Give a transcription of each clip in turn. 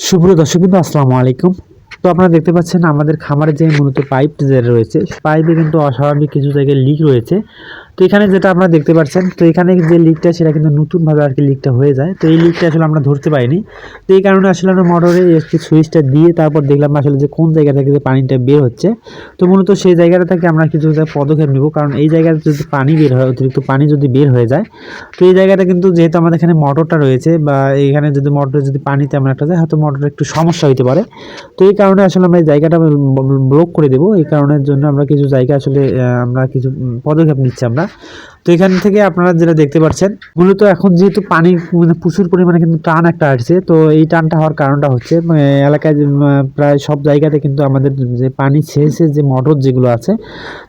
সুপ্রিয় দর্শকবৃন্দ, আসসালামু আলাইকুম। তো আপনারা দেখতে পাচ্ছেন আমাদের খামারে যে মূলত পাইপ যে রয়েছে, পাইপে কিন্তু অস্বাভাবিক কিছু জায়গায় লিক রয়েছে। তো এখানে যেটা আপনারা দেখতে পাচ্ছেন, তো এখানে যে লিকটা সেটা কিন্তু নতুনভাবে আর কি লিকটা হয়ে যায়। তো এই লিকটা আসলে আমরা ধরতে পারিনি। তো এই কারণে আসলে আমরা মোটরে একটি সুইচটা দিয়ে তারপর দেখলাম আসলে যে কোন জায়গা থেকে যে পানিটা বের হচ্ছে। তো মূলত সেই জায়গাটা থেকে আমরা কিছু পদক্ষেপ নেব, কারণ এই জায়গাটা যদি পানি বের হয়, অতিরিক্ত পানি যদি বের হয়ে যায়, তো এই জায়গাটা কিন্তু যেহেতু আমাদের এখানে মোটরটা রয়েছে বা এখানে যদি মোটরে যদি পানি তেমন একটা যায়, হয়তো মোটরের একটু সমস্যা হতে পারে। তো এই কারণে আসলে আমরা এই জায়গাটা ব্লক করে দেবো। এই কারণের জন্য আমরা কিছু জায়গা আসলে আমরা কিছু পদক্ষেপ নিচ্ছি আমরা। তো এখান থেকে আপনারা যেটা দেখতে পাচ্ছেন, মূলত এখন যেহেতু পানি মানে প্রচুর পরিমাণে কিন্তু টান একটা আসছে। তো এই টানটা হওয়ার কারণটা হচ্ছে এলাকায় প্রায় সব জায়গাতে কিন্তু আমাদের যে পানি ছেড়েছে যে মোটর যেগুলো আছে,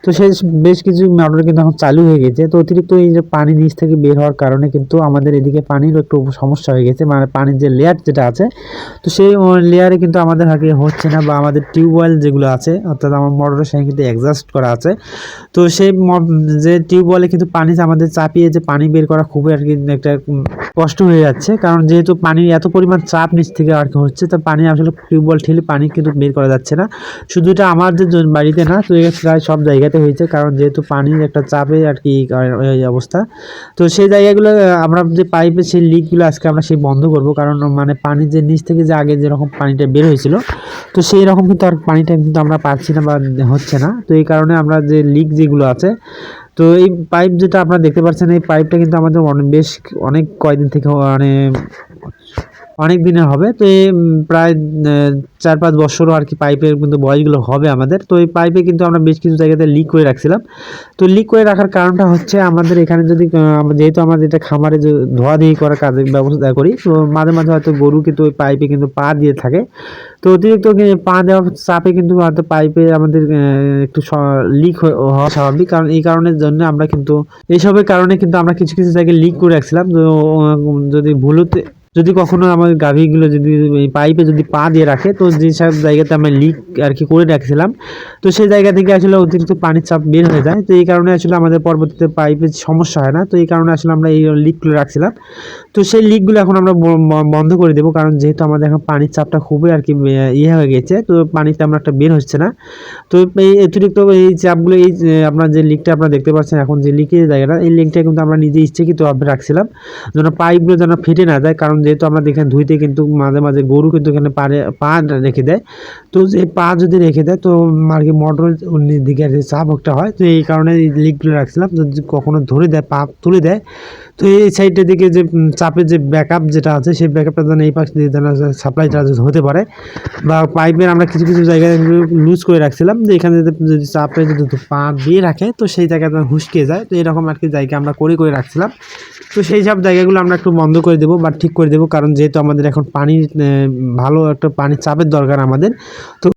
তো সেই বেশ কিছু মোটর কিন্তু এখন চালু হয়ে গেছে। তো অতিরিক্ত এই যে পানি নিচ থেকে বের হওয়ার কারণে কিন্তু আমাদের এদিকে পানির একটু সমস্যা হয়ে গেছে, মানে পানির যে লেয়ার যেটা আছে, তো সেই লেয়ারে কিন্তু আমাদের আগে হচ্ছে না, বা আমাদের টিউবওয়েল যেগুলো আছে, অর্থাৎ আমার মোটরের সঙ্গে কিন্তু অ্যাডজাস্ট করা আছে। তো সেই যে টিউবওয়েলে কিন্তু পানি আমাদের চাপিয়ে যে পানি বের করা খুবই আর কি একটা কষ্ট হয়ে যাচ্ছে, কারণ যেহেতু পানি এত পরিমাণ চাপ নিচ থেকে আর কি হচ্ছে, তো পানি আসলে টিউবওয়েল ঠেলে পানি কিন্তু বের করা যাচ্ছে না। শুধু এটা আমাদের বাড়িতে না, তো প্রায় সব জায়গাতে হয়েছে, কারণ যেহেতু পানির একটা চাপে আর কি এই অবস্থা। তো সেই জায়গাগুলো আমরা যে পাইপে সেই লিকগুলো আজকে আমরা সেই বন্ধ করব, কারণ মানে পানি যে নিচ থেকে যে আগে যেরকম পানিটা বের হয়েছিল, তো সেই রকম কিন্তু আর পানিটা কিন্তু আমরা পাচ্ছি না বা হচ্ছে না। তো এই কারণে আমরা যে লিক যেগুলো আছে, তো এই পাইপ যেটা আপনারা দেখতে পাচ্ছেন, এই পাইপটা কিন্তু আমাদের বেশ অনেক কয়দিন থেকে মানে অনেক দিনের হবে। তো এই প্রায় 4-5 বছরও আর কি পাইপের কিন্তু বয়সগুলো হবে আমাদের। তো এই পাইপে কিন্তু আমরা বেশ কিছু জায়গাতে লিক করে রাখছিলাম। তো লিক করে রাখার কারণটা হচ্ছে আমাদের এখানে যদি যেহেতু আমাদের এটা খামারে যে ধোয়াধুয়ি করার কাজের ব্যবস্থা করি, তো মাঝে মাঝে হয়তো গরু কিন্তু ওই পাইপে কিন্তু পা দিয়ে থাকে। তো অতিরিক্ত পা দেওয়ার চাপে কিন্তু হয়তো পাইপে আমাদের একটু লিক হওয়া স্বাভাবিক, কারণ এই কারণের জন্য আমরা কিন্তু এইসবের কারণে কিন্তু আমরা কিছু কিছু জায়গায় লিক করে রাখছিলাম। তো যদি ভুলতে যদি কখনো আমার গাভীগুলো যদি এই পাইপে যদি পা দিয়ে রাখে, তো যেসব জায়গাতে আমরা লিক আর কি করে রাখছিলাম, তো সেই জায়গা থেকে আসলে অতিরিক্ত পানির চাপ বের হয়ে যায়। তো এই কারণে আসলে আমাদের পরবর্তীতে পাইপের সমস্যা হয় না। তো এই কারণে আসলে আমরা এই লিকগুলো রাখছিলাম। তো সেই লিকগুলো এখন আমরা বন্ধ করে দেবো, কারণ যেহেতু আমাদের এখন পানির চাপটা খুবই আর কি ইয়ে হয়ে গেছে, তো পানি তেমন একটা বের হচ্ছে না। তো এই অতিরিক্ত এই চাপগুলো এই আপনার যে লিকটা আপনারা দেখতে পাচ্ছেন, এখন যে লিকের জায়গাটা, এই লিকটা কিন্তু আমরা নিজে ইচ্ছাকৃতভাবে রাখছিলাম যেন পাইপগুলো যেন ফেটে না যায়, কারণ যেহেতু আমরা দেখেন ধুইতে কিন্তু মাঝে মাঝে গরু কিন্তু এখানে পা রেখে দেয়। তো যে পা যদি রেখে দেয়, তো আর কি মোটরের দিকে আর কি চাপ একটা হয়। তো এই কারণে এই লিকগুলো রাখছিলাম, যদি কখনো ধরে দেয় পা তুলে দেয়, তো এই সাইডের দিকে যে চাপের যে ব্যাকআপ যেটা আছে, সেই ব্যাকআপটা যেন এই পাশ দিয়ে যেন সাপ্লাইটা হতে পারে। বা পাইপের আমরা কিছু কিছু জায়গায় লুজ করে রাখছিলাম, যে এখানে যদি চাপে যদি পা দিয়ে রাখে, তো সেই জায়গায় হুসকে যায়। তো এরকম আর কি জায়গা আমরা করে রাখছিলাম। তো সেই সব জায়গাগুলো আমরা একটু বন্ধ করে দেবো বা ঠিক করে দেবো, কারণ যেহেতু আমাদের এখন পানির ভালো একটা পানির চাপের দরকার আমাদের। তো